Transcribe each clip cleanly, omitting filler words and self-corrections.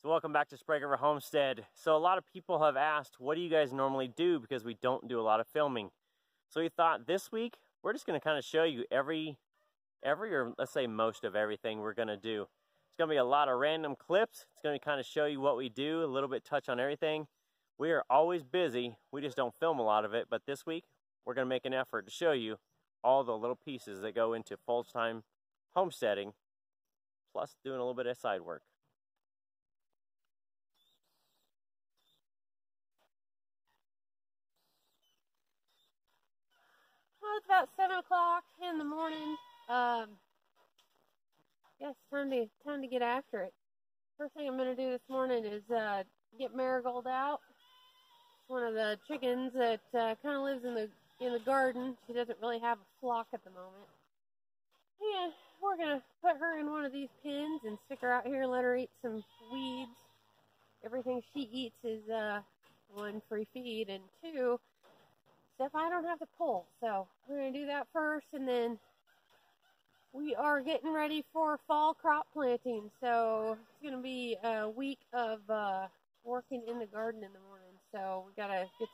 So welcome back to Sprague Homestead. So a lot of people have asked, what do you guys normally do? Because we don't do a lot of filming. So we thought this week, we're just gonna kind of show you every or let's say most of everything we're gonna do. It's gonna be a lot of random clips. It's gonna kind of show you what we do, a little bit touch on everything. We are always busy. We just don't film a lot of it. But this week, we're gonna make an effort to show you all the little pieces that go into full-time homesteading, plus doing a little bit of side work. Well, it's about 7 o'clock in the morning. Yes, time to get after it. First thing I'm going to do this morning is get Marigold out. It's one of the chickens that kind of lives in the garden. She doesn't really have a flock at the moment. And we're going to put her in one of these pens and stick her out here and let her eat some weeds. Everything she eats is one, free feed, and two, stuff I don't have to pull. So we're going to do that first, and then we are getting ready for fall crop planting. So it's going to be a week of working in the garden in the morning. So we got to get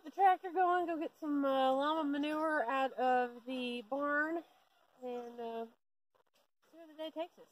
the tractor going, go get some llama manure out of the barn, and see where the day takes us.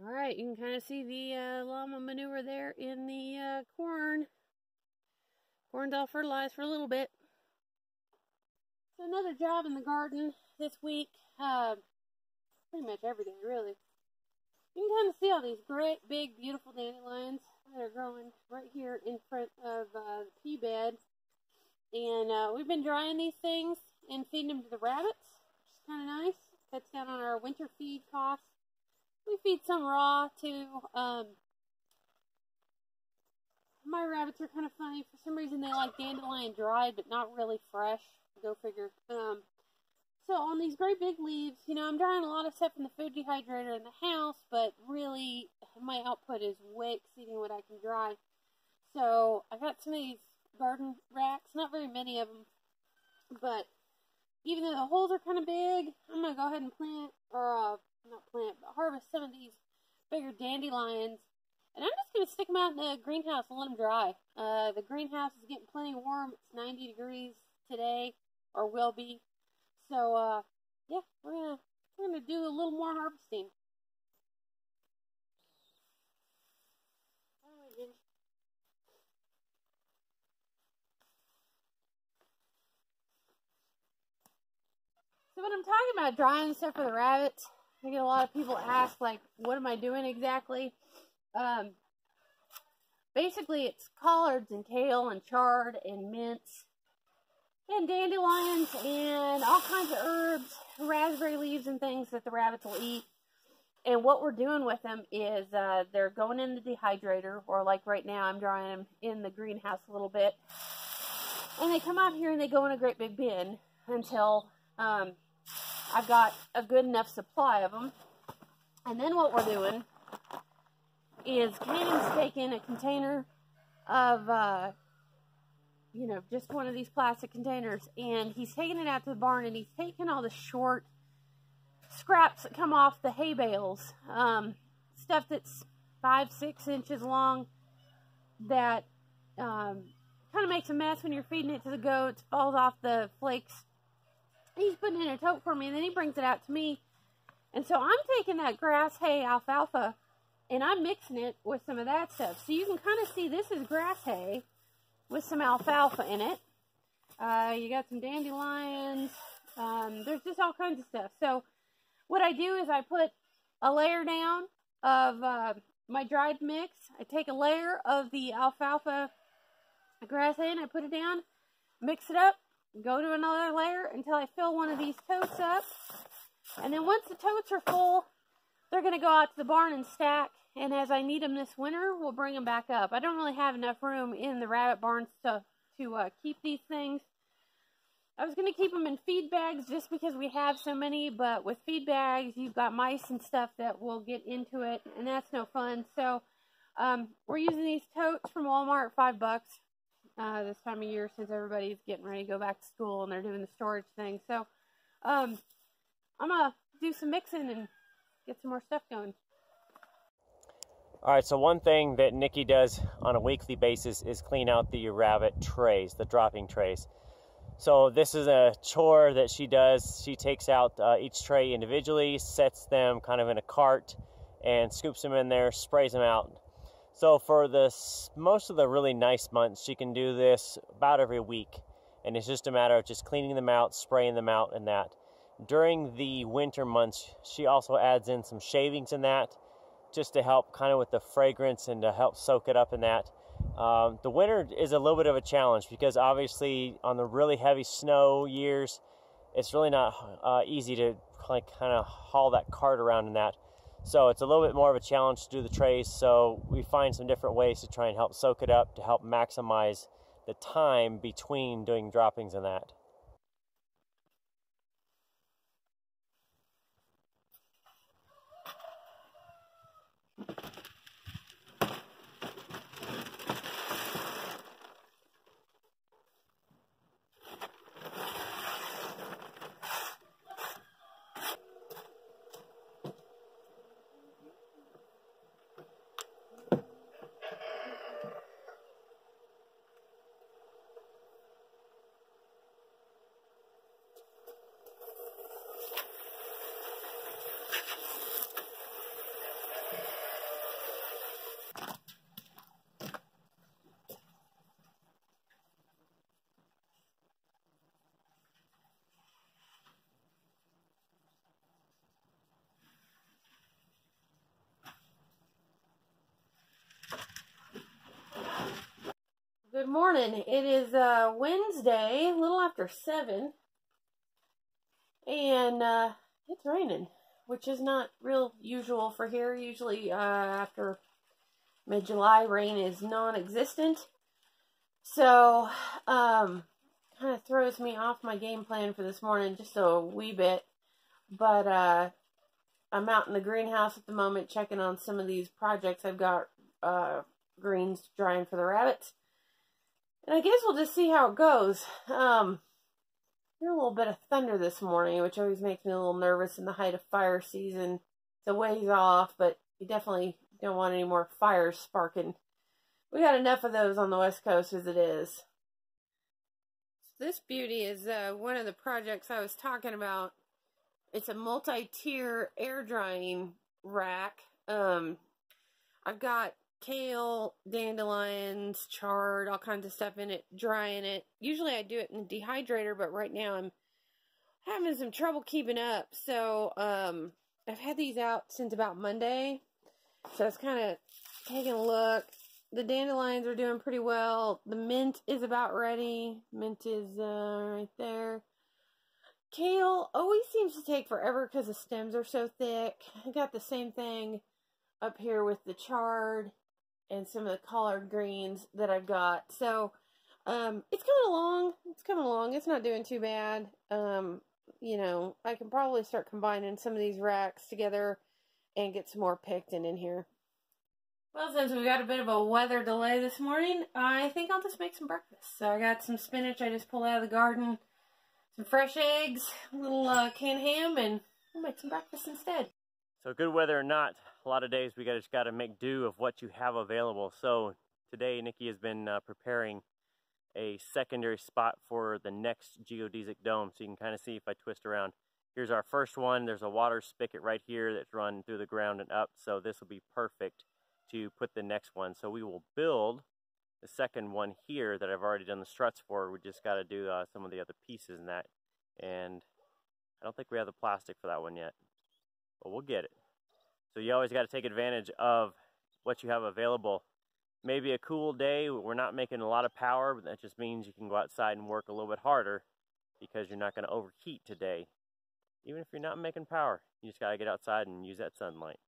All right, you can kind of see the llama manure there in the corn. Corn's all fertilized for a little bit. So another job in the garden this week, pretty much every day, really. You can kind of see all these great, big, beautiful dandelions that are growing right here in front of the pea bed. And we've been drying these things and feeding them to the rabbits, which is kind of nice. Cuts down on our winter feed costs. We feed some raw, too. My rabbits are kind of funny. For some reason, they like dandelion dried, but not really fresh. Go figure. So on these great big leaves, you know, I'm drying a lot of stuff in the food dehydrator in the house, but really, my output is way exceeding what I can dry. So I got some of these garden racks. Not very many of them, but even though the holes are kind of big, I'm going to go ahead and plant, or not plant, but harvest some of these bigger dandelions. And I'm just going to stick them out in the greenhouse and let them dry. The greenhouse is getting plenty warm. It's 90 degrees today, or will be. So, yeah, we're gonna do a little more harvesting. So when I'm talking about drying stuff for the rabbits, I get a lot of people ask, like, what am I doing exactly? Basically, it's collards and kale and chard and mints and dandelions and all kinds of herbs, raspberry leaves and things that the rabbits will eat. And what we're doing with them is they're going in the dehydrator, or like right now, I'm drying them in the greenhouse a little bit. And they come out here and they go in a great big bin until I've got a good enough supply of them. And then what we're doing is Cannon's taking a container of, you know, just one of these plastic containers, and he's taking it out to the barn, and he's taking all the short scraps that come off the hay bales, stuff that's 5-6 inches long, that kind of makes a mess when you're feeding it to the goats, falls off the flakes. He's putting it in a tote for me, and then he brings it out to me. And so I'm taking that grass hay alfalfa, and I'm mixing it with some of that stuff. So you can kind of see this is grass hay with some alfalfa in it. You got some dandelions. There's just all kinds of stuff. So what I do is I put a layer down of my dried mix. I take a layer of the alfalfa grass hay and I put it down, mix it up, go to another layer until I fill one of these totes up. And then once the totes are full, they're going to go out to the barn and stack. And as I need them this winter, we'll bring them back up. I don't really have enough room in the rabbit barn to keep these things. I was going to keep them in feed bags just because we have so many, but with feed bags, you've got mice and stuff that will get into it, and that's no fun. So we're using these totes from Walmart, $5 this time of year since everybody's getting ready to go back to school and they're doing the storage thing. So I'm going to do some mixing and get some more stuff going. All right, so one thing that Nikki does on a weekly basis is clean out the rabbit trays, the dropping trays. So this is a chore that she does. She takes out each tray individually, sets them kind of in a cart, and scoops them in there, sprays them out. So for most of the really nice months, she can do this about every week. And it's just a matter of just cleaning them out, spraying them out, and that. During the winter months, she also adds in some shavings in that, just to help kind of with the fragrance and to help soak it up in that. The winter is a little bit of a challenge because obviously on the really heavy snow years, it's really not easy to kind of haul that cart around in that. So it's a little bit more of a challenge to do the trays. So we find some different ways to try and help soak it up to help maximize the time between doing droppings and that. Good morning. It is Wednesday, a little after 7, and it's raining, which is not real usual for here. Usually after mid-July, rain is non-existent. So, kind of throws me off my game plan for this morning just a wee bit. But I'm out in the greenhouse at the moment checking on some of these projects. I've got greens drying for the rabbits. And I guess we'll just see how it goes. Hear a little bit of thunder this morning, which always makes me a little nervous in the height of fire season. It's a ways off, but you definitely don't want any more fires sparking. We got enough of those on the West Coast as it is. This beauty is one of the projects I was talking about. It's a multi-tier air drying rack. I've got kale, dandelions, chard, all kinds of stuff in it, drying it. Usually I do it in the dehydrator, but right now I'm having some trouble keeping up. So I've had these out since about Monday. So I was kind of taking a look. The dandelions are doing pretty well. The mint is about ready. Mint is right there. Kale always seems to take forever because the stems are so thick. I got the same thing up here with the chard and some of the collard greens that I've got. So, it's coming along. It's coming along. It's not doing too bad. You know, I can probably start combining some of these racks together and get some more picked in here. Well, since we got a bit of a weather delay this morning, I think I'll just make some breakfast. So I got some spinach I just pulled out of the garden, some fresh eggs, a little canned ham, and we'll make some breakfast instead. So good weather or not, a lot of days we just got to make do of what you have available. So today Nikki has been preparing a secondary spot for the next geodesic dome. So you can kind of see if I twist around. Here's our first one. There's a water spigot right here that's run through the ground and up. So this will be perfect to put the next one. So we will build the second one here that I've already done the struts for. We just got to do some of the other pieces in that. And I don't think we have the plastic for that one yet, but we'll get it. So you always got to take advantage of what you have available. Maybe a cool day, we're not making a lot of power, but that just means you can go outside and work a little bit harder because you're not going to overheat today. Even if you're not making power, you just got to get outside and use that sunlight.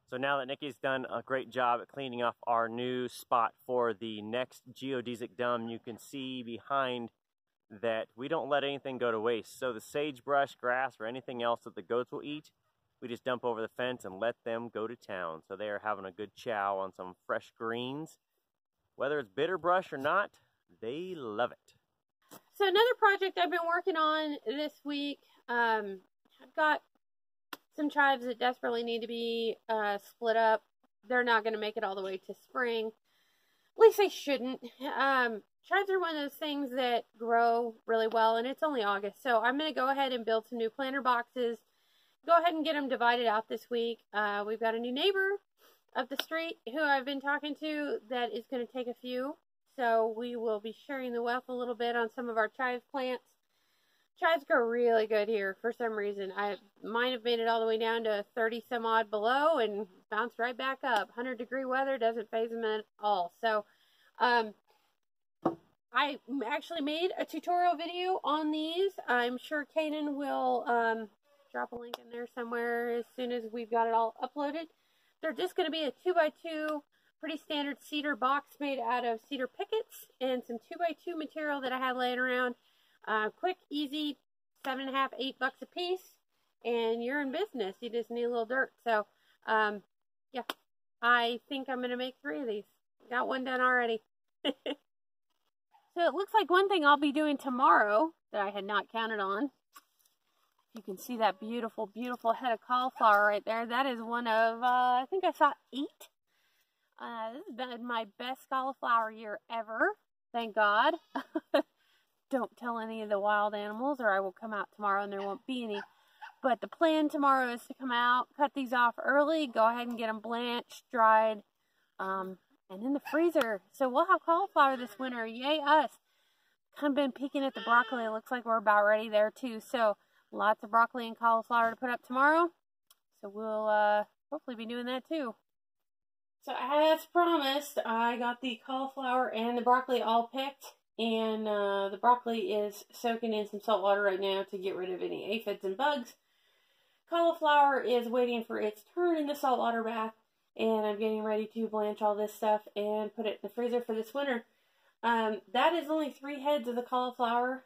So now that Nikki's done a great job at cleaning off our new spot for the next geodesic dome, you can see behind that we don't let anything go to waste. So the sagebrush, grass, or anything else that the goats will eat, we just dump over the fence and let them go to town. So they are having a good chow on some fresh greens. Whether it's bitter brush or not, they love it. So another project I've been working on this week, I've got some chives that desperately need to be split up. They're not going to make it all the way to spring. At least they shouldn't. Chives are one of those things that grow really well, and it's only August. So I'm going to go ahead and build some new planter boxes. Go ahead and get them divided out this week. We've got a new neighbor up the street who I've been talking to that is going to take a few. So we will be sharing the wealth a little bit on some of our chive plants. Chives grow really good here for some reason. Mine have made it all the way down to 30 some odd below and bounced right back up. 100-degree weather doesn't faze them at all. So I actually made a tutorial video on these. I'm sure Kanan will drop a link in there somewhere as soon as we've got it all uploaded. They're just going to be a 2x2 pretty standard cedar box made out of cedar pickets and some 2x2 material that I had laying around. Quick, easy, $7.50, $8 a piece, and you're in business. You just need a little dirt. So, yeah, I think I'm going to make 3 of these. Got one done already. So it looks like one thing I'll be doing tomorrow that I had not counted on. You can see that beautiful, beautiful head of cauliflower right there. That is one of, I think I saw 8. This has been my best cauliflower year ever. Thank God. Don't tell any of the wild animals or I will come out tomorrow and there won't be any. But the plan tomorrow is to come out, cut these off early, go ahead and get them blanched, dried, and in the freezer. So we'll have cauliflower this winter. Yay us. Kind of been peeking at the broccoli. It looks like we're about ready there too. So lots of broccoli and cauliflower to put up tomorrow. So we'll hopefully be doing that too. So as promised, I got the cauliflower and the broccoli all picked. And the broccoli is soaking in some salt water right now to get rid of any aphids and bugs. Cauliflower is waiting for its turn in the saltwater bath. And I'm getting ready to blanch all this stuff and put it in the freezer for this winter. That is only 3 heads of the cauliflower.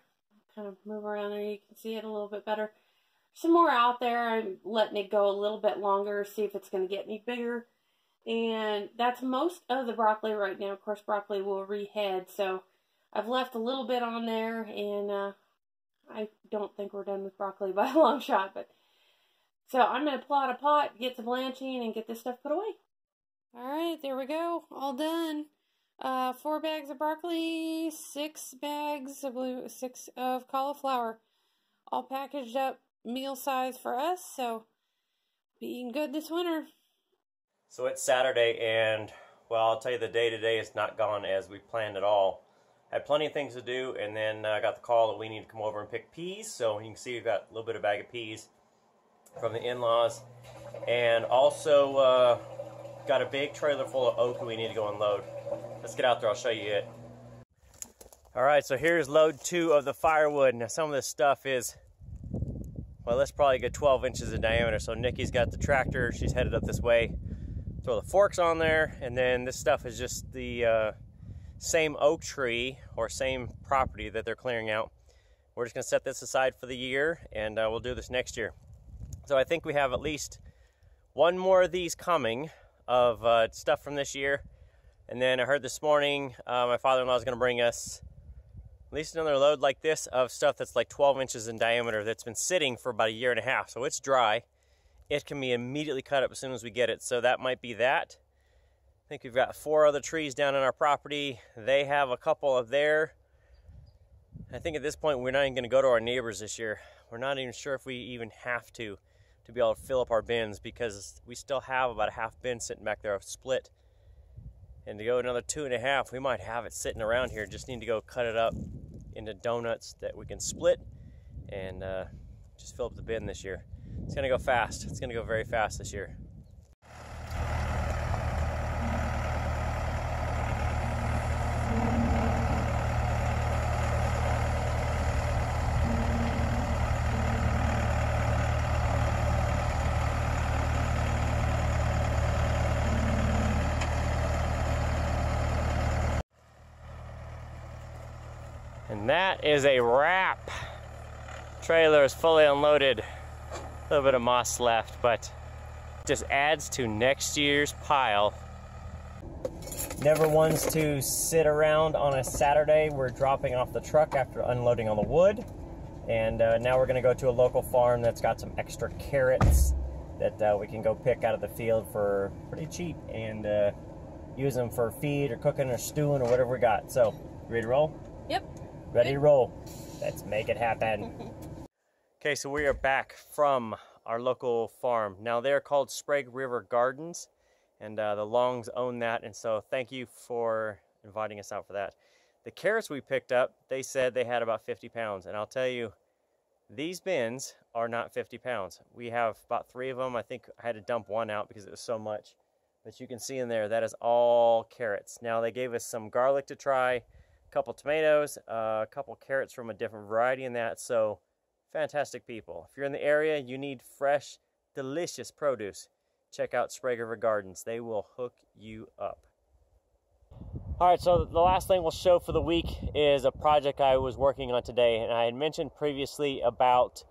Kind of move around there, you can see it a little bit better. Some more out there. I'm letting it go a little bit longer, see if it's going to get any bigger. And that's most of the broccoli right now. Of course, broccoli will rehead, so I've left a little bit on there, and I don't think we're done with broccoli by a long shot. But so I'm going to pull out a pot, get some blanching, and get this stuff put away. All right, there we go. All done. 4 bags of broccoli, 6 bags, I believe 6 of cauliflower. All packaged up, meal size for us, so be eating good this winter. So it's Saturday, and well, I'll tell you, the day today has not gone as we planned at all. Had plenty of things to do, and then I got the call that we need to come over and pick peas. So you can see we've got a little bit of bag of peas from the in-laws, and also got a big trailer full of oak we need to go unload. Let's get out there, I'll show you it. Alright, so here's load 2 of the firewood. Now some of this stuff is, well, that's probably a good 12 inches in diameter. So Nikki's got the tractor, she's headed up this way. Throw the forks on there, and then this stuff is just the same oak tree or same property that they're clearing out. We're just going to set this aside for the year, and we'll do this next year. So I think we have at least one more of these coming of stuff from this year. And then I heard this morning my father-in-law is going to bring us at least another load like this of stuff that's like 12 inches in diameter that's been sitting for about a year and a half. So it's dry. It can be immediately cut up as soon as we get it. So that might be that. I think we've got 4 other trees down on our property. They have a couple of their I think at this point we're not even going to go to our neighbors this year. We're not even sure if we even have to be able to fill up our bins, because we still have about a half bin sitting back there split. And to go another 2.5, we might have it sitting around here. Just need to go cut it up into donuts that we can split and just fill up the bin this year. It's gonna go fast. It's gonna go very fast this year. And that is a wrap. Trailer is fully unloaded. A little bit of moss left, but just adds to next year's pile. Never ones to sit around on a Saturday. We're dropping off the truck after unloading all the wood. And now we're gonna go to a local farm that's got some extra carrots that we can go pick out of the field for pretty cheap and use them for feed or cooking or stewing or whatever we got. So, ready to roll? Yep. Ready to roll. Let's make it happen. Okay, so we are back from our local farm. Now they're called Sprague River Gardens, and the Longs own that, and so thank you for inviting us out for that. The carrots we picked up, they said they had about 50 pounds, and I'll tell you, these bins are not 50 pounds. We have about 3 of them. I think I had to dump one out because it was so much. But you can see in there, that is all carrots. Now they gave us some garlic to try, couple tomatoes, a couple carrots from a different variety in that. So fantastic people. If you're in the area, you need fresh, delicious produce, check out Sprague River Gardens. They will hook you up. All right, so the last thing we'll show for the week is a project I was working on today, and I had mentioned previously about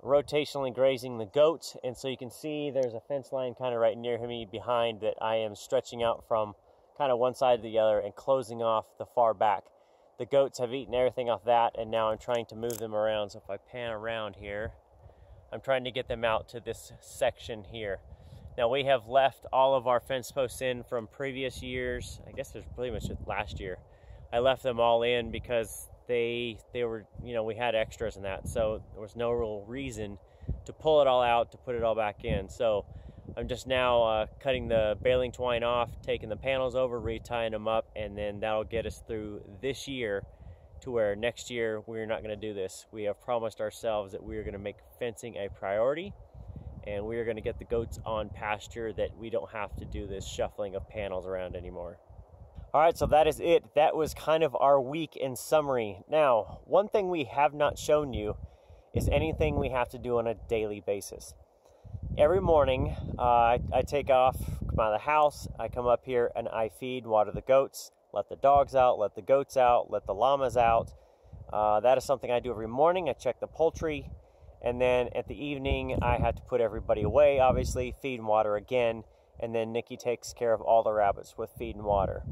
rotationally grazing the goats, and so you can see there's a fence line kind of right near me behind that I am stretching out from kind of one side to the other and closing off the far back. The goats have eaten everything off that, and now I'm trying to move them around. So if I pan around here, I'm trying to get them out to this section here. Now we have left all of our fence posts in from previous years. I guess it was pretty much last year. I left them all in because they were, you know, we had extras in that. So there was no real reason to pull it all out, to put it all back in. So I'm just now cutting the baling twine off, taking the panels over, retying them up, and then that'll get us through this year to where next year we're not going to do this. We have promised ourselves that we are going to make fencing a priority, and we are going to get the goats on pasture that we don't have to do this shuffling of panels around anymore. All right, so that is it. That was kind of our week in summary. Now, one thing we have not shown you is anything we have to do on a daily basis. Every morning, I take off, come out of the house, I come up here and I feed, water the goats, let the dogs out, let the goats out, let the llamas out. That is something I do every morning. I check the poultry, and then at the evening, I have to put everybody away, obviously, feed and water again, and then Nikki takes care of all the rabbits with feed and water.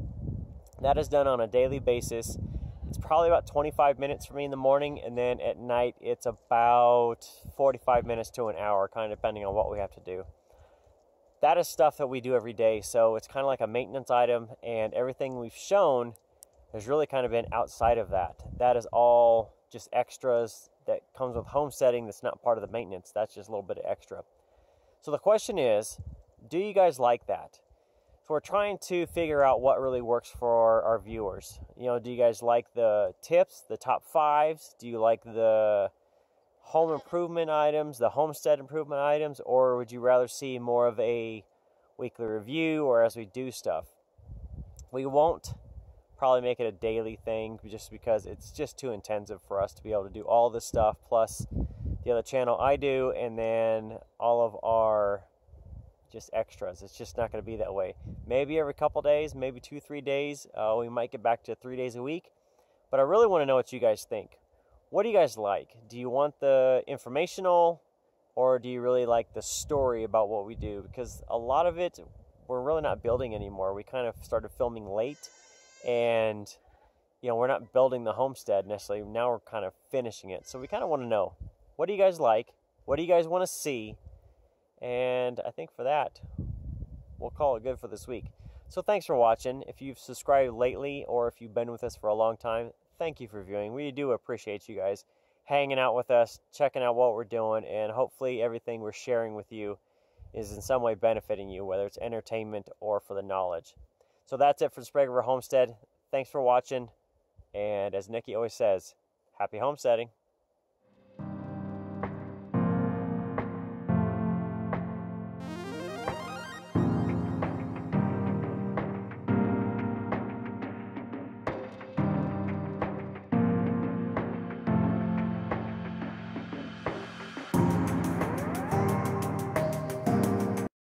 That is done on a daily basis. It's probably about 25 minutes for me in the morning, and then at night it's about 45 minutes to an hour, kind of depending on what we have to do. That is stuff that we do every day, so it's kind of like a maintenance item, and everything we've shown has really kind of been outside of that. That is all just extras that comes with homesteading that's not part of the maintenance. That's just a little bit of extra. So the question is, do you guys like that? So we're trying to figure out what really works for our viewers. You know, do you guys like the tips, the top 5s? Do you like the home improvement items, the homestead improvement items, or would you rather see more of a weekly review or as we do stuff? We won't probably make it a daily thing just because it's just too intensive for us to be able to do all this stuff, plus the other channel I do, and then all of our just extras. It's just not going to be that way. Maybe every couple days, maybe 2-3 days, we might get back to 3 days a week. But I really want to know what you guys think. What do you guys like? Do you want the informational, or do you really like the story about what we do? Because a lot of it, we're really not building anymore. We kind of started filming late, and you know, we're not building the homestead necessarily. Now we're kind of finishing it. So we kind of want to know, what do you guys like? What do you guys want to see? And I think for that, we'll call it good for this week. So thanks for watching. If you've subscribed lately, or if you've been with us for a long time, thank you for viewing. We do appreciate you guys hanging out with us, checking out what we're doing, and hopefully everything we're sharing with you is in some way benefiting you, whether it's entertainment or for the knowledge. So that's it for Sprague Homestead. Thanks for watching, and as Nikki always says, happy homesteading.